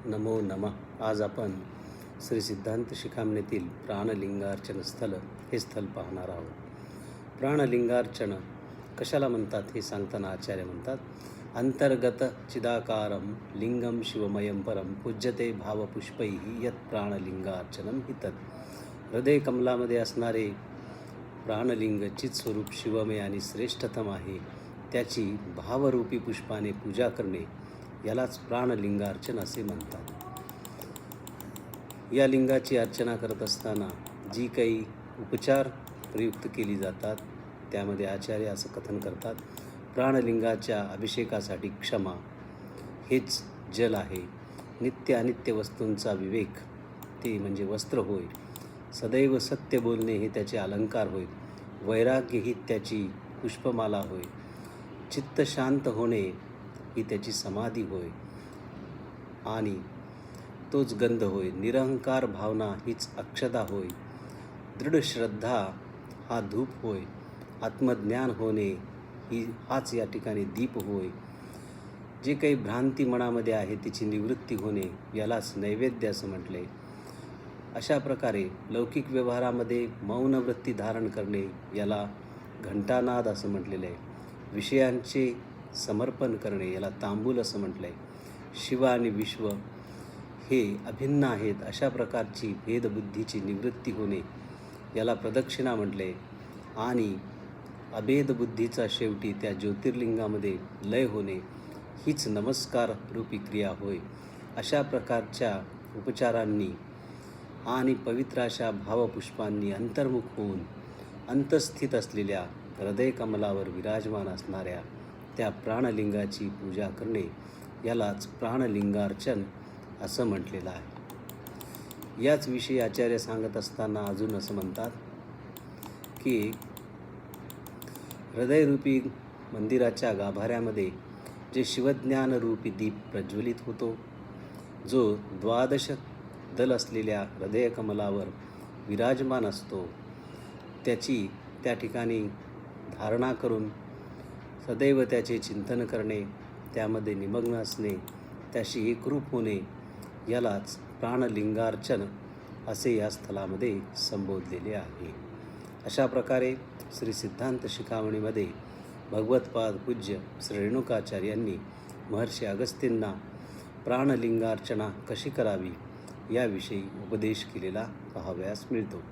नमो नमः. आज आपण श्री सिद्धांत शिखामणीतील प्राणलिंगार्चन स्थल हे स्थल पाहणार आहोत. प्राणलिंगार्चन कशाला म्हणतात हे सांगताना आचार्य म्हणतात, अंतर्गत चिदाकारम लिंगम शिवमयम परम पूज्यते भावपुष्पैः यत् प्राणलिंगार्चनम हि तत्. हृदय कमलामध्ये असणारे प्राणलिंग चित्स्वरूप शिवमय आणि श्रेष्ठतम आहे. त्याची भावरूपी पुष्पाने पूजा करणे यालाच प्राणलिंगार्चन असे म्हणतात. या लिंगाची अर्चना करत असताना जी काही उपचार प्रयुक्त केली जातात त्यामध्ये आचार्य असं कथन करतात, प्राणलिंगाच्या अभिषेकासाठी क्षमा हेच जल आहे. नित्य अनित्य वस्तूंचा विवेक ते म्हणजे वस्त्र होय. सदैव सत्य बोलणे हे त्याचे अलंकार होय. वैराग्य ही त्याची पुष्पमाला होय. चित्त शांत होणे ही त्याची समाधी होय आणि तोच गंध होय. निरहंकार भावना हीच अक्षता होय. दृढ श्रद्धा हा धूप होय. आत्मज्ञान होणे हाच या ठिकाणी दीप होय. जे काही भ्रांती मनामध्ये आहे तिची निवृत्ती होणे यालाच नैवेद्य असं म्हटले. अशा प्रकारे लौकिक व्यवहारामध्ये मौन वृत्ती धारण करणे याला घंटानाद असं म्हटलेलं आहे. विषयांचे समर्पण करणे याला तांबूल असं म्हटलं आहे. शिव आणि विश्व हे अभिन्न आहेत अशा प्रकारची भेदबुद्धीची निवृत्ती होणे याला प्रदक्षिणा म्हटले. आणि अभेदबुद्धीचा शेवटी त्या ज्योतिर्लिंगामध्ये लय होणे हीच नमस्कार रूपी क्रिया होय. अशा प्रकारच्या उपचारांनी आणि पवित्र अशा भावपुष्पांनी अंतर्मुख होऊन अंतस्थित असलेल्या हृदयकमलावर विराजमान असणाऱ्या त्या प्राणलिंगाची पूजा करणे यालाच प्राणलिंगार्चन असं म्हटलेलं आहे. याच विषयी आचार्य सांगत असताना अजून असं म्हणतात की हृदयरूपी मंदिराच्या गाभाऱ्यामध्ये जे शिवज्ञानरूपी दीप प्रज्वलित होतो, जो 12 दल असलेल्या हृदयकमलावर विराजमान असतो, त्याची त्या ठिकाणी धारणा करून सदैव त्याचे चिंतन करणे, त्यामध्ये निमग्न असणे, त्याशी एकरूप होणे यालाच प्राणलिंगार्चन असे या स्थलामध्ये संबोधलेले आहे. अशा प्रकारे श्री सिद्धांत शिखामणीमध्ये भगवत्पाद पूज्य श्री रेणुकाचार्यांनी महर्षी अगस्तींना प्राणलिंगार्चना कशी करावी याविषयी उपदेश केलेला पाहावयास मिळतो.